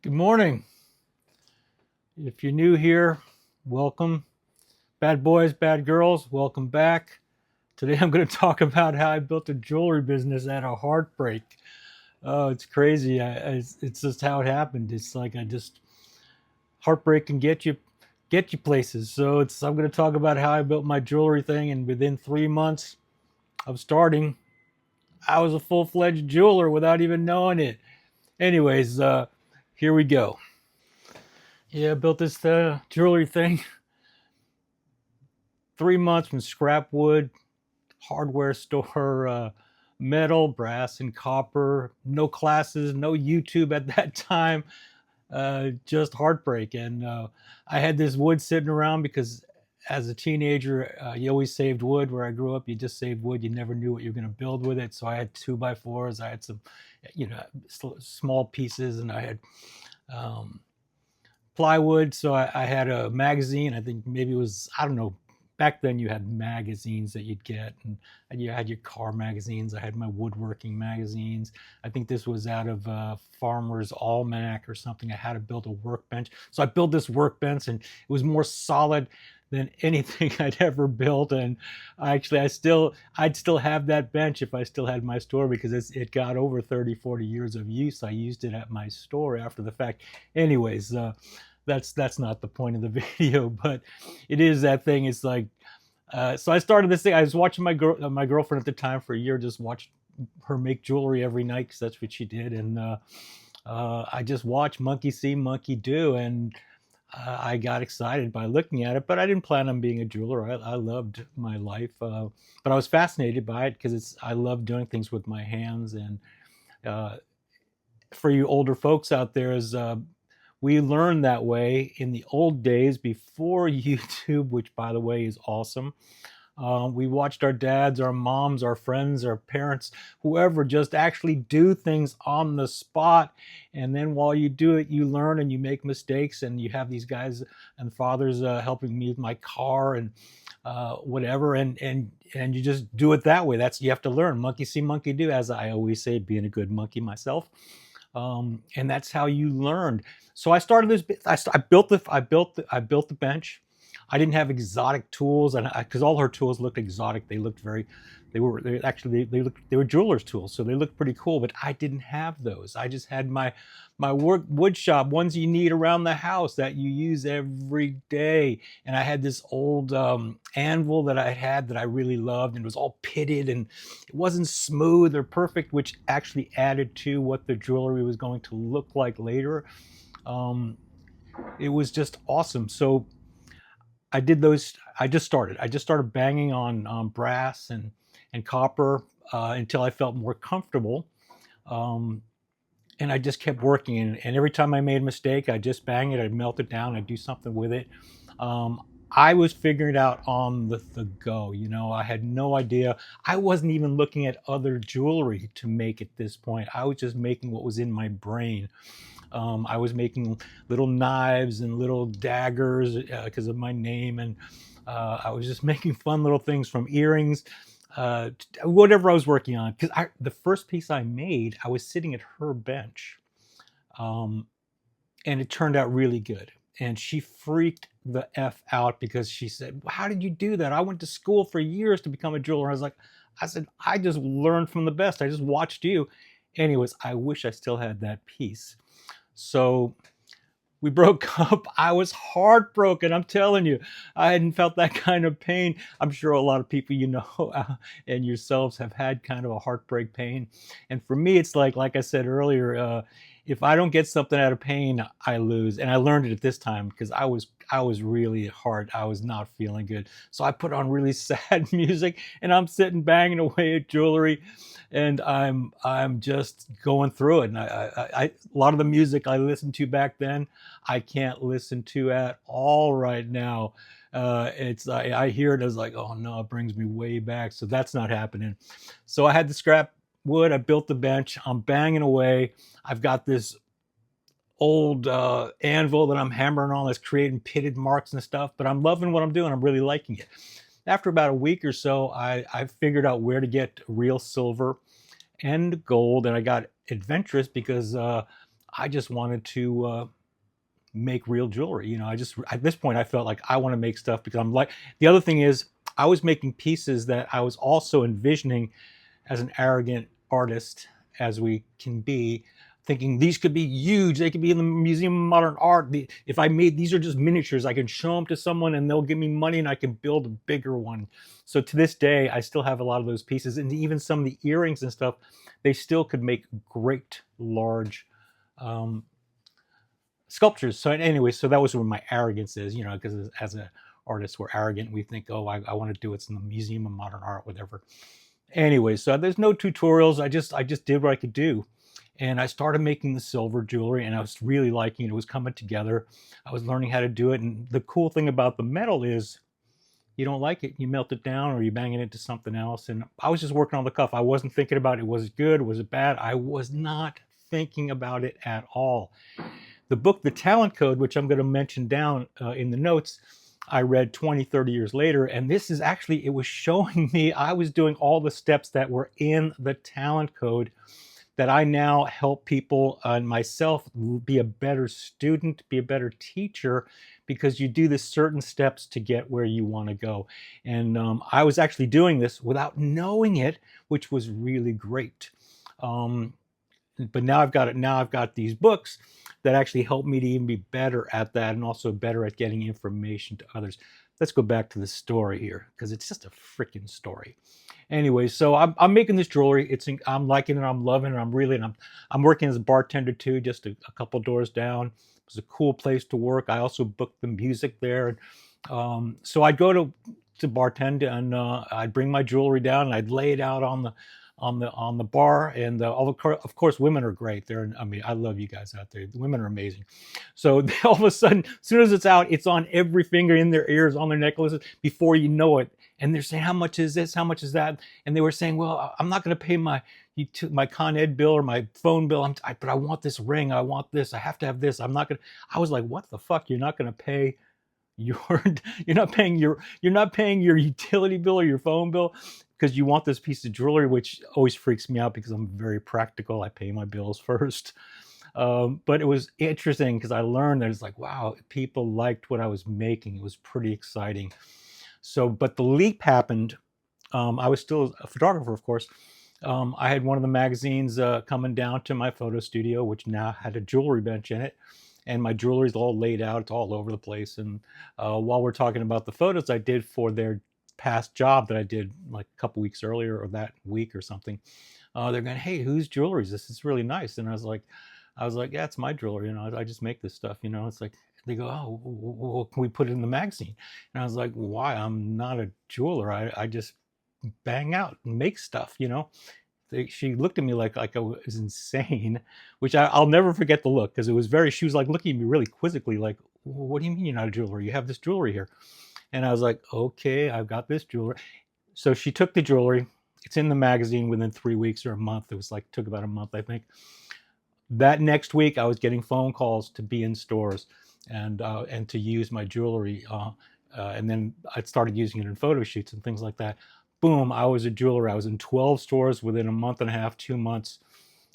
Good morning. If you're new here, welcome. Bad boys, bad girls, welcome back. Today I'm going to talk about how I built a jewelry business out of heartbreak. Oh, it's crazy. It's just how it happened. It's like I just heartbreak can get you places. So I'm going to talk about how I built my jewelry thing, and within 3 months of starting, I was a full-fledged jeweler without even knowing it. Anyways, here we go. Yeah, I built this jewelry thing 3 months from scrap wood, hardware store, metal, brass, and copper. No classes, no YouTube at that time. Just heartbreak. And I had this wood sitting around because as a teenager, you always saved wood. Where I grew up, you just saved wood. You never knew what you were going to build with it. So I had 2x4s. I had some, small pieces, and I had um, plywood. So I had a magazine. I think maybe it was, I don't know. Back then, you had magazines that you'd get, and you had your car magazines. I had my woodworking magazines. I think this was out of Farmer's Almanac or something. I had to build a workbench. So I built this workbench, and it was more solid than anything I'd ever built. And I'd still have that bench if I still had my store, because it got over 30, 40 years of use. I used it at my store after the fact. Anyways, that's not the point of the video, but it is that thing. It's like, so I started this thing. I was watching my girlfriend at the time for a year, just watched her make jewelry every night because that's what she did, and I just watched monkey see, monkey do, and I got excited by looking at it. But I didn't plan on being a jeweler. I loved my life, but I was fascinated by it because I love doing things with my hands. And uh, for you older folks out there, is we learned that way in the old days before YouTube, which, by the way, is awesome. We watched our dads, our moms, our friends, our parents, whoever, just actually do things on the spot. And then while you do it, you learn and you make mistakes. And you have these guys and fathers helping me with my car and whatever. And you just do it that way. You have to learn. Monkey see, monkey do, as I always say, being a good monkey myself. And that's how you learned. So I started this. I built the bench. I didn't have exotic tools, and because all her tools looked exotic, they looked very, they were jewelers' tools, so they looked pretty cool. But I didn't have those. I just had my wood shop ones you need around the house that you use every day. And I had this old anvil that I had that I really loved, and it was all pitted and it wasn't smooth or perfect, which actually added to what the jewelry was going to look like later. Um, it was just awesome. So I did those. I just started banging on brass and copper until I felt more comfortable. Um, and I just kept working. And every time I made a mistake, I just bang it. I'd melt it down. I'd do something with it. Um, I was figuring it out on the go. I had no idea. I wasn't even looking at other jewelry to make at this point. I was just making what was in my brain. I was making little knives and little daggers because of my name, and I was just making fun little things, from earrings, whatever I was working on. Because the first piece I made, I was sitting at her bench, um, and it turned out really good. And she freaked the F out because she said, "How did you do that? I went to school for years to become a jeweler." I said, "I just learned from the best. I just watched you." Anyways, I wish I still had that piece. So we broke up. I was heartbroken. I'm telling you, I hadn't felt that kind of pain. I'm sure a lot of people and yourselves have had kind of a heartbreak pain. And for me, it's like I said earlier, if I don't get something out of pain, I lose. And I learned it at this time because I was really hard. I was not feeling good. So I put on really sad music, and I'm sitting banging away at jewelry, and I'm just going through it. And a lot of the music I listened to back then, I can't listen to at all right now. I hear it as like, oh no, it brings me way back. So that's not happening. So I had the scrap wood. I built the bench. I'm banging away. I've got this old anvil that I'm hammering on that's creating pitted marks and stuff. But I'm loving what I'm doing. I'm really liking it. After about a week or so, I figured out where to get real silver and gold, and I got adventurous because I just wanted to make real jewelry. I just at this point I felt like I want to make stuff because I'm like the other thing is I was making pieces that I was also envisioning as an arrogant artist as we can be, thinking these could be huge. They could be in the Museum of Modern Art. If I made these are just miniatures, I can show them to someone and they'll give me money and I can build a bigger one. So to this day, I still have a lot of those pieces, and even some of the earrings and stuff, they still could make great large um, sculptures. So anyway, so that was where my arrogance is, because as a artist, we're arrogant. We think, oh, I want to do it's in the Museum of Modern Art, whatever. Anyway, so there's no tutorials. I just did what I could do, and I started making the silver jewelry, and I was really liking it. It was coming together. I was learning how to do it, and the cool thing about the metal is you don't like it, you melt it down or you bang it into something else. And I was just working on the cuff. I wasn't thinking about it. Was it good? Was it bad? I was not thinking about it at all. The book, The Talent Code, which I'm going to mention down in the notes, I read 20, 30 years later. And this is actually, it was showing me I was doing all the steps that were in the Talent Code that I now help people and myself be a better student, be a better teacher, because you do the certain steps to get where you want to go. And I was actually doing this without knowing it, which was really great. But now I've got it. Now I've got these books that actually help me to even be better at that, and also better at getting information to others. Let's go back to the story here because it's just a freaking story. Anyway, so I'm making this jewelry. I'm liking it. I'm loving it. I'm working as a bartender too, just a couple doors down. It was a cool place to work. I also booked the music there, and so I'd go to bartend, and I'd bring my jewelry down and I'd lay it out on the bar. And of course, women are great. I mean, I love you guys out there. The women are amazing. So all of a sudden, as soon as it's out, it's on every finger, in their ears, on their necklaces. Before you know it, and they're saying, "How much is this? How much is that?" And they were saying, "Well, I'm not going to pay my Con Ed bill or my phone bill, but I want this ring. I want this. I have to have this. I'm not going to." I was like, "What the fuck? You're not going to pay your you're not paying your utility bill or your phone bill because you want this piece of jewelry," which always freaks me out because I'm very practical. I pay my bills first. But it was interesting because I learned that it's like, wow, people liked what I was making. It was pretty exciting. So, but the leap happened. I was still a photographer, of course. I had one of the magazines coming down to my photo studio, which now had a jewelry bench in it. And my jewelry's all laid out, it's all over the place. And while we're talking about the photos I did for their past job that I did like a couple weeks earlier or that week or something, they're going, "Hey, whose jewelry is this? It's really nice." And I was like, "Yeah, it's my jewelry. I just make this stuff. It's like." They go, "Oh, well, can we put it in the magazine?" And I was like, "Why? I'm not a jeweler. I just bang out and make stuff. She looked at me like I was insane, which I'll never forget the look because it was she was like looking at me really quizzically, like, "What do you mean you're not a jeweler? You have this jewelry here." And I was like, "Okay, I've got this jewelry." So she took the jewelry. It's in the magazine within 3 weeks or a month. It was like, took about a month, I think. That next week, I was getting phone calls to be in stores and to use my jewelry. And then I started using it in photo shoots and things like that. Boom, I was a jeweler. I was in 12 stores within a month and a half, 2 months.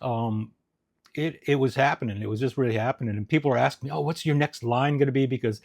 Um, it was happening. It was just really happening. And people were asking me, "Oh, what's your next line going to be?" Because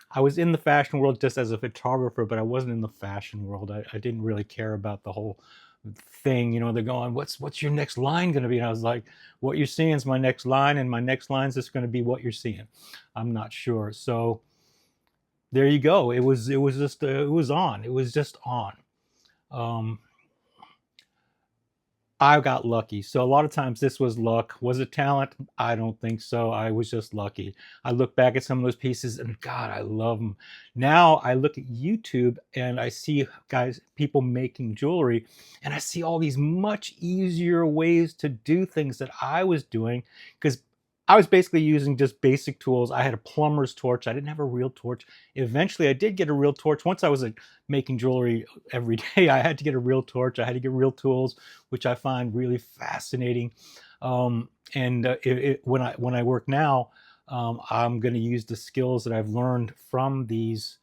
I was in the fashion world just as a photographer, but I wasn't in the fashion world. I didn't really care about the whole thing. They're going, what's your next line going to be?" And I was like, "What you're seeing is my next line, and my next line is just going to be what you're seeing. I'm not sure." So there you go. It was just it was on. It was just on. Um, I got lucky. So a lot of times this was luck. Was it talent? I don't think so. I was just lucky. I look back at some of those pieces and God, I love them. Now I look at YouTube and I see people making jewelry, and I see all these much easier ways to do things that I was doing because I was basically using just basic tools. I had a plumber's torch. I didn't have a real torch. Eventually I did get a real torch. Once I was making jewelry every day, I had to get a real torch. I had to get real tools, which I find really fascinating. When I work now, I'm going to use the skills that I've learned from these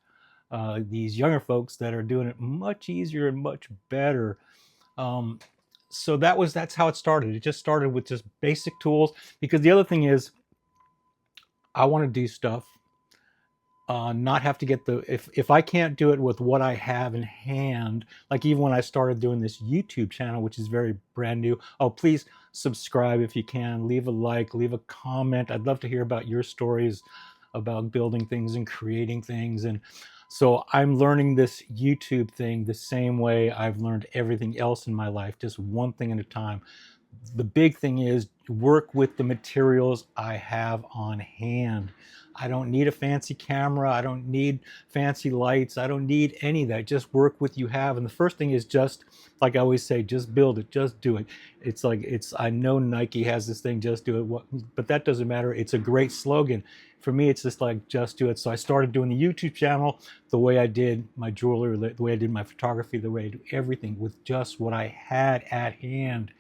younger folks that are doing it much easier and much better. Um, So that's how it started. It just started with just basic tools, because the other thing is I want to do stuff, not have to get the, if I can't do it with what I have in hand, like even when I started doing this YouTube channel, which is very brand new. Oh, please subscribe if you can, leave a like, leave a comment. I'd love to hear about your stories about building things and creating things. And so I'm learning this YouTube thing the same way I've learned everything else in my life, just one thing at a time. The big thing is work with the materials I have on hand. I don't need a fancy camera. I don't need fancy lights. I don't need any of that. Just work with you have. And the first thing is just, like I always say, just build it, just do it. It's like, I know Nike has this thing, just do it, but that doesn't matter. It's a great slogan. For me, it's just like, just do it. So I started doing the YouTube channel the way I did my jewelry, the way I did my photography, the way I do everything with just what I had at hand.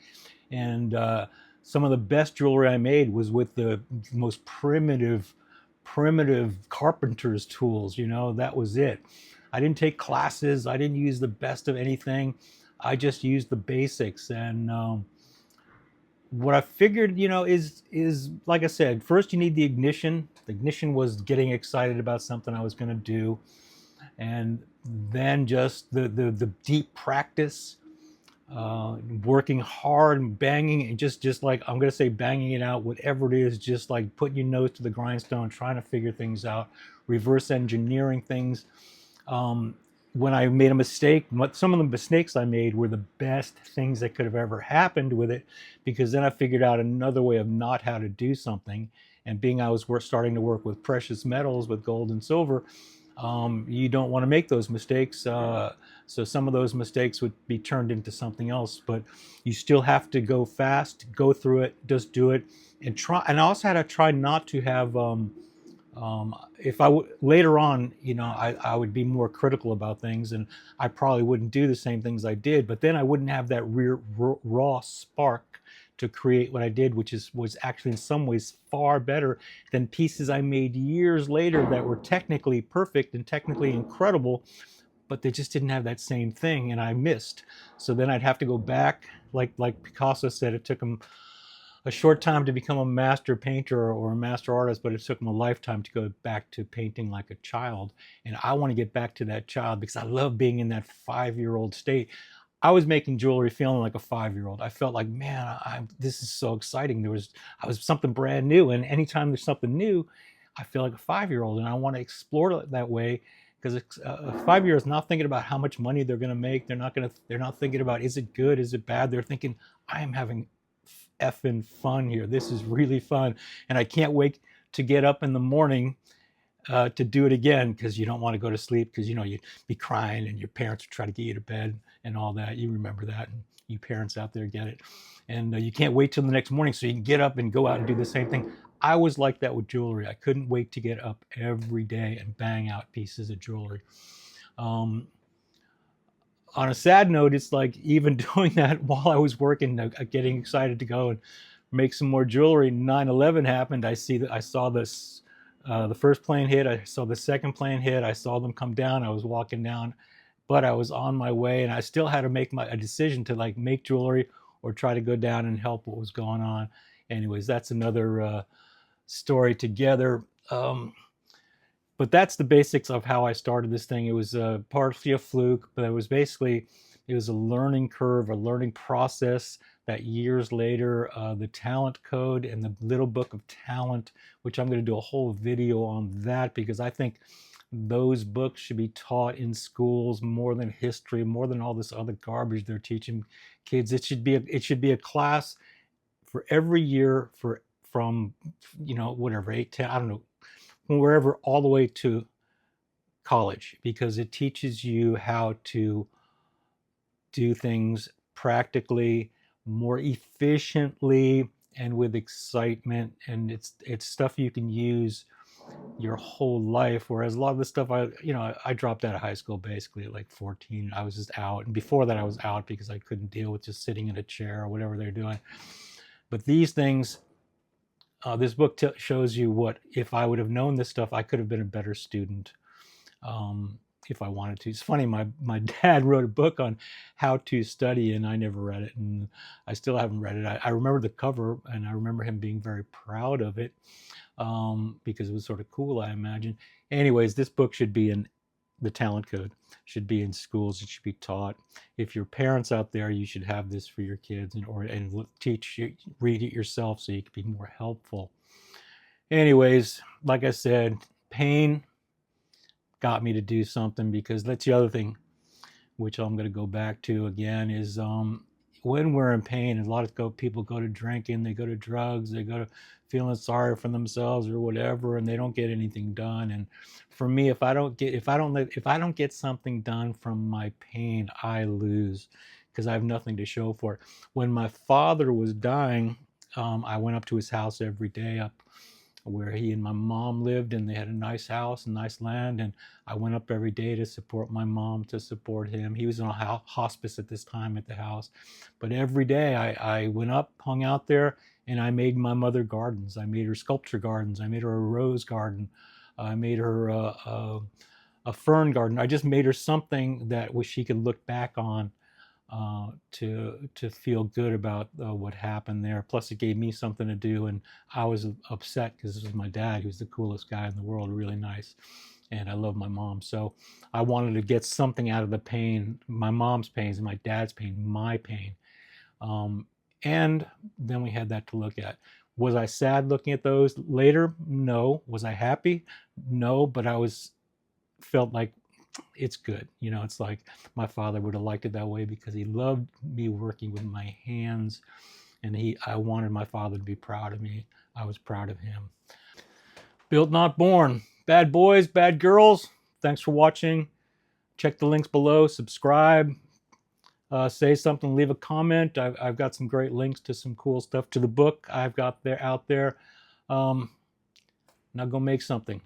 And some of the best jewelry I made was with the most primitive carpenter's tools. That was it. I didn't take classes. I didn't use the best of anything. I just used the basics. And what I figured, is like I said, first you need the ignition. The ignition was getting excited about something I was going to do, and then just the deep practice, working hard and banging, and just like I'm gonna say, banging it out, whatever it is, just like putting your nose to the grindstone, trying to figure things out, reverse engineering things. Um, when I made a mistake, some of the mistakes I made were the best things that could have ever happened with it, because then I figured out another way of not how to do something. And being I was starting to work with precious metals, with gold and silver, you don't want to make those mistakes. So some of those mistakes would be turned into something else, but you still have to go fast, go through it, just do it, and try. And I also had to try not to have, if I would later on, I would be more critical about things, and I probably wouldn't do the same things I did, but then I wouldn't have that raw spark to create what I did, which was actually in some ways far better than pieces I made years later that were technically perfect and technically incredible, but they just didn't have that same thing, and I missed. So then I'd have to go back, like Picasso said, it took him a short time to become a master painter or a master artist, but it took him a lifetime to go back to painting like a child. And I want to get back to that child because I love being in that 5-year-old state. I was making jewelry feeling like a 5-year-old. I felt like, man, this is so exciting. I was something brand new, and anytime there's something new, I feel like a 5-year-old, and I want to explore it that way, because a 5-year-old is not thinking about how much money they're going to make. They're not thinking about, is it good, is it bad. They're thinking, I am having effing fun here. This is really fun, and I can't wait to get up in the morning to do it again, because you don't want to go to sleep, because you'd be crying and your parents would try to get you to bed and all that. You remember that, and you parents out there get it. And you can't wait till the next morning so you can get up and go out and do the same thing. I was like that with jewelry. I couldn't wait to get up every day and bang out pieces of jewelry. Um, on a sad note, it's like even doing that while I was working, getting excited to go and make some more jewelry. 9/11 happened. I saw this, the first plane hit. I saw the second plane hit. I saw them come down. I was walking down, but I was on my way, and I still had to make a decision to like make jewelry or try to go down and help what was going on. Anyways, that's another story together. But that's the basics of how I started this thing. It was partially a fluke, but it was a learning curve, a learning process that years later, the talent code and the little book of talent, which I'm going to do a whole video on that, because I think those books should be taught in schools more than history, more than all this other garbage they're teaching kids. It should be a class for every year, from whatever, 8, 10, I don't know, from wherever all the way to college, because it teaches you how to do things practically, more efficiently, and with excitement. And it's stuff you can use your whole life. Whereas a lot of the stuff I dropped out of high school basically at like 14. I was just out, and before that I was out because I couldn't deal with just sitting in a chair or whatever they're doing. But these things, this book shows you what, if I would have known this stuff, I could have been a better student. if I wanted to. It's funny, my dad wrote a book on how to study, and I never read it, and I still haven't read it. I remember the cover, and I remember him being very proud of it, because it was sort of cool, I imagine. Anyways, this book should be in the talent code, should be in schools. It should be taught. If you're parents out there, you should have this for your kids, and teach you, read it yourself so you can be more helpful. Anyways, like I said, pain got me to do something, because that's the other thing which I'm going to go back to again, is when we're in pain, a lot of people go to drinking, they go to drugs, they go to feeling sorry for themselves or whatever, and they don't get anything done. And for me, if I don't get something done from my pain, I lose, because I have nothing to show for it. When my father was dying, I went up to his house every day, up where he and my mom lived, and they had a nice house and nice land, and I went up every day to support my mom, to support him. He was in a hospice at this time at the house, but every day I went up, hung out there, and I made my mother gardens. I made her sculpture gardens. I made her a rose garden. I made her a fern garden. I just made her something that she could look back on, to feel good about what happened there. Plus, it gave me something to do, and I was upset because this was my dad, who's the coolest guy in the world, really nice, and I love my mom. So I wanted to get something out of the pain, my mom's pain, my dad's pain, my pain, um, and then we had that to look at. Was I sad looking at those later? No. Was I happy? No. But I was felt like it's good. It's like my father would have liked it that way, because he loved me working with my hands, and I wanted my father to be proud of me. I was proud of him. Built, not born. Bad boys, bad girls. Thanks for watching. Check the links below. Subscribe. Say something. Leave a comment. I've got some great links to some cool stuff, to the book I've got out there. Now go make something.